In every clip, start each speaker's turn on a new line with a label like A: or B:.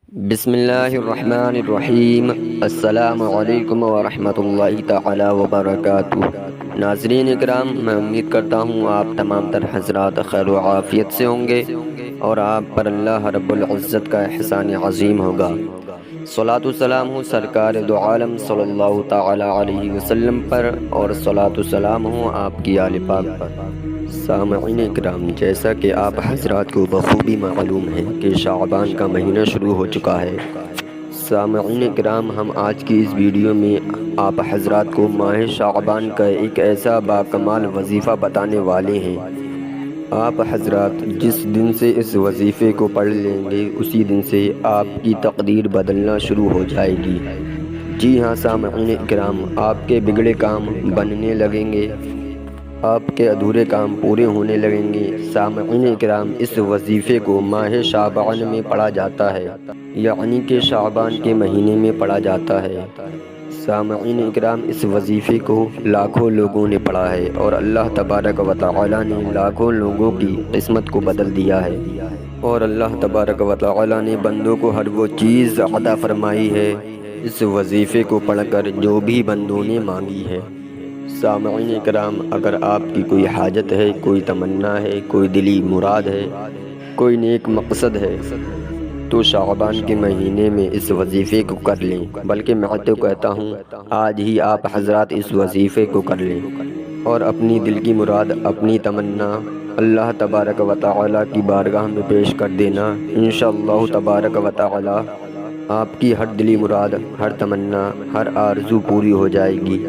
A: بسم اللہ الرحمن الرحیم۔ السلام علیکم ورحمۃ اللہ تعالی وبرکاتہ۔ ناظرین اکرام، میں امید کرتا ہوں آپ تمام تر حضرات خیر و عافیت سے ہوں گے اور آپ پر اللہ رب العزت کا احسان عظیم ہوگا۔ صلاۃ و سلام ہو سرکار دو عالم صلی اللہ تعالی علیہ وسلم پر، اور صلاۃ و سلام ہو آپ کی آل پاک پر۔ سامعین اکرام، جیسا کہ آپ حضرات کو بخوبی معلوم ہے کہ شعبان کا مہینہ شروع ہو چکا ہے۔ سامعین اکرام، ہم آج کی اس ویڈیو میں آپ حضرات کو ماہ شعبان کا ایک ایسا باکمال وظیفہ بتانے والے ہیں۔ آپ حضرات جس دن سے اس وظیفے کو پڑھ لیں گے اسی دن سے آپ کی تقدیر بدلنا شروع ہو جائے گی۔ جی ہاں سامعین اکرام، آپ کے بگڑے کام بننے لگیں گے، آپ کے ادھورے کام پورے ہونے لگیں گے۔ سامعین اکرام، اس وظیفے کو ماہ شعبان میں پڑھا جاتا ہے، یعنی کہ شعبان کے مہینے میں پڑھا جاتا ہے۔ سامعین اکرام، اس وظیفے کو لاکھوں لوگوں نے پڑھا ہے اور اللہ تبارک و تعالی نے لاکھوں لوگوں کی قسمت کو بدل دیا ہے، اور اللہ تبارک و تعالی نے بندوں کو ہر وہ چیز عطا فرمائی ہے اس وظیفے کو پڑھ کر جو بھی بندوں نے مانگی ہے۔ سامعین اکرام، اگر آپ کی کوئی حاجت ہے، کوئی تمنا ہے، کوئی دلی مراد ہے، کوئی نیک مقصد ہے، تو شعبان کے مہینے میں اس وظیفے کو کر لیں۔ بلکہ میں تو کہتا ہوں آج ہی آپ حضرات اس وظیفے کو کر لیں اور اپنی دل کی مراد، اپنی تمنا اللہ تبارک و تعالی کی بارگاہ میں پیش کر دینا۔ انشاءاللہ تبارک و تعالی آپ کی ہر دلی مراد، ہر تمنا، ہر آرزو پوری ہو جائے گی،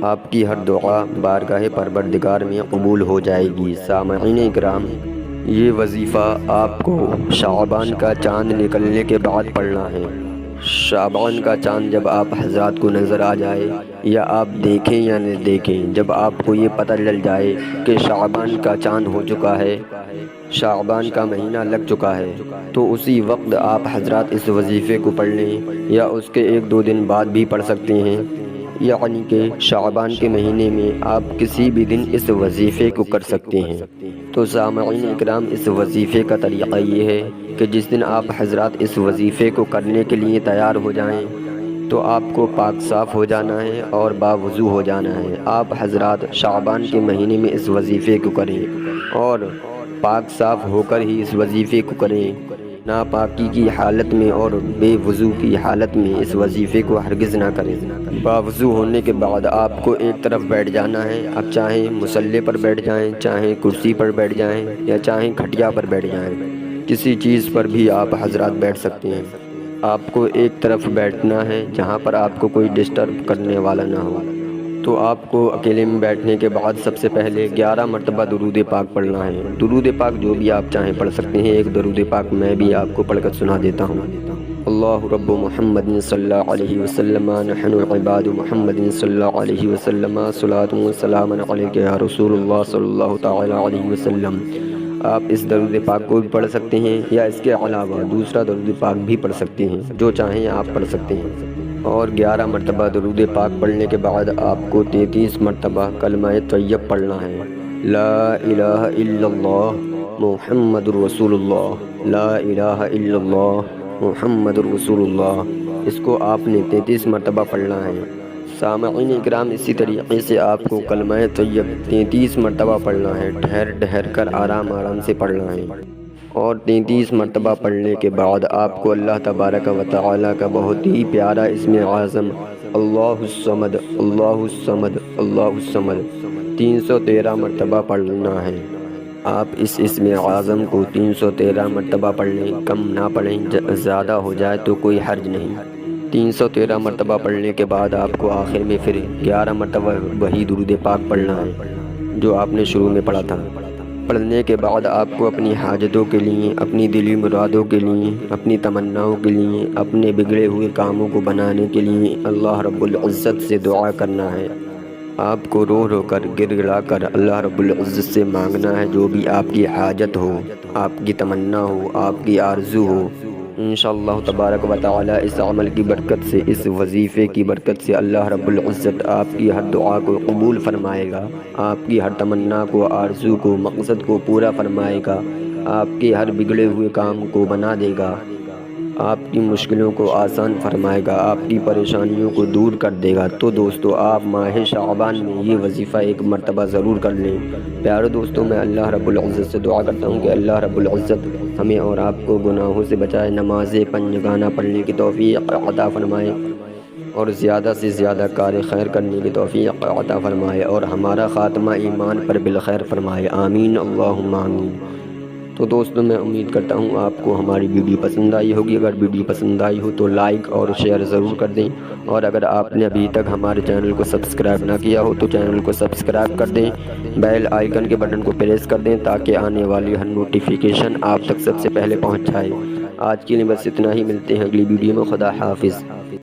A: آپ کی ہر دعا بارگاہ پروردگار میں قبول ہو جائے گی۔ سامعین اکرام، یہ وظیفہ آپ کو شعبان کا چاند نکلنے کے بعد پڑھنا ہے۔ شعبان کا چاند جب آپ حضرات کو نظر آ جائے، یا آپ دیکھیں یا نہ دیکھیں، جب آپ کو یہ پتہ چل جائے کہ شعبان کا چاند ہو چکا ہے، شعبان کا مہینہ لگ چکا ہے، تو اسی وقت آپ حضرات اس وظیفے کو پڑھ لیں، یا اس کے ایک دو دن بعد بھی پڑھ سکتے ہیں۔ یعنی کہ شعبان کے مہینے میں آپ کسی بھی دن اس وظیفے کو کر سکتے ہیں۔ تو سامعین اکرام، اس وظیفے کا طریقہ یہ ہے کہ جس دن آپ حضرات اس وظیفے کو کرنے کے لیے تیار ہو جائیں تو آپ کو پاک صاف ہو جانا ہے اور باوضو ہو جانا ہے۔ آپ حضرات شعبان کے مہینے میں اس وظیفے کو کریں اور پاک صاف ہو کر ہی اس وظیفے کو کریں۔ ناپاکی کی حالت میں اور بے وضو کی حالت میں اس وظیفے کو ہرگز نہ کریں۔ باوضو ہونے کے بعد آپ کو ایک طرف بیٹھ جانا ہے۔ اب چاہیں مصلی پر بیٹھ جائیں، چاہیں کرسی پر بیٹھ جائیں، یا چاہیں کھٹیا پر بیٹھ جائیں، کسی چیز پر بھی آپ حضرات بیٹھ سکتے ہیں۔ آپ کو ایک طرف بیٹھنا ہے جہاں پر آپ کو کوئی ڈسٹرب کرنے والا نہ ہو۔ تو آپ کو اکیلے میں بیٹھنے کے بعد سب سے پہلے 11 مرتبہ درود پاک پڑھنا ہے۔ درود پاک جو بھی آپ چاہیں پڑھ سکتے ہیں۔ ایک درود پاک میں بھی آپ کو پڑھ کر سنا دیتا ہوں۔ اللہ رب محمد صلی اللہ علیہ وسلم، نحن عباد محمد صلی اللہ علیہ وسلم، صلاۃ و سلام علیک یا رسول اللہ صلی اللہ تعالی علیہ وسلم۔ آپ اس درود پاک کو بھی پڑھ سکتے ہیں، یا اس کے علاوہ دوسرا درود پاک بھی پڑھ سکتے ہیں، جو چاہیں آپ پڑھ سکتے ہیں۔ اور 11 مرتبہ درود پاک پڑھنے کے بعد آپ کو 33 مرتبہ کلمہ طیب پڑھنا ہے۔ لا الہ الا اللہ محمد رسول اللہ، لا الہ الا اللہ محمد رسول اللہ، اس کو آپ نے 33 مرتبہ پڑھنا ہے۔ سامعین اکرام، اسی طریقے سے آپ کو کلمہ طیب 33 مرتبہ پڑھنا ہے، ٹھہر ٹھہر کر آرام آرام سے پڑھنا ہے۔ اور 33 مرتبہ پڑھنے کے بعد آپ کو اللہ تبارک و تعالی کا بہت ہی پیارا اسم اعظم اللہ الصمد، اللہ الصمد، اللہ الصمد 313 مرتبہ پڑھنا ہے۔ آپ اس اسم اعظم کو 313 مرتبہ پڑھ لیں، کم نہ پڑھیں، زیادہ ہو جائے تو کوئی حرج نہیں۔ 313 مرتبہ پڑھنے کے بعد آپ کو آخر میں پھر 11 مرتبہ وہی درود پاک پڑھنا ہے جو آپ نے شروع میں پڑھا تھا۔ پڑھنے کے بعد آپ کو اپنی حاجتوں کے لیے، اپنی دلی مرادوں کے لیے، اپنی تمناؤں کے لیے، اپنے بگڑے ہوئے کاموں کو بنانے کے لیے اللہ رب العزت سے دعا کرنا ہے۔ آپ کو رو رو کر، گر گڑا کر اللہ رب العزت سے مانگنا ہے جو بھی آپ کی حاجت ہو، آپ کی تمنا ہو، آپ کی آرزو ہو۔ انشاءاللہ تبارک و تعالی اس عمل کی برکت سے، اس وظیفے کی برکت سے اللہ رب العزت آپ کی ہر دعا کو قبول فرمائے گا، آپ کی ہر تمنا کو، آرزو کو، مقصد کو پورا فرمائے گا، آپ کے ہر بگڑے ہوئے کام کو بنا دے گا، آپ کی مشکلوں کو آسان فرمائے گا، آپ کی پریشانیوں کو دور کر دے گا۔ تو دوستو آپ ماہ شعبان میں یہ وظیفہ ایک مرتبہ ضرور کر لیں۔ پیارے دوستو میں اللہ رب العزت سے دعا کرتا ہوں کہ اللہ رب العزت ہمیں اور آپ کو گناہوں سے بچائے، نماز پنجگانہ پڑھنے کی توفیق عطا فرمائے اور زیادہ سے زیادہ کار خیر کرنے کی توفیق عطا فرمائے اور ہمارا خاتمہ ایمان پر بالخیر فرمائے، آمین اللہم آمین۔ تو دوستو میں امید کرتا ہوں آپ کو ہماری ویڈیو پسند آئی ہوگی۔ اگر ویڈیو پسند آئی ہو تو لائک اور شیئر ضرور کر دیں، اور اگر آپ نے ابھی تک ہمارے چینل کو سبسکرائب نہ کیا ہو تو چینل کو سبسکرائب کر دیں، بیل آئیکن کے بٹن کو پریس کر دیں تاکہ آنے والی ہر نوٹیفیکیشن آپ تک سب سے پہلے پہنچ جائے۔ آج کے لیے بس اتنا ہی، ملتے ہیں اگلی ویڈیو میں، خدا حافظ۔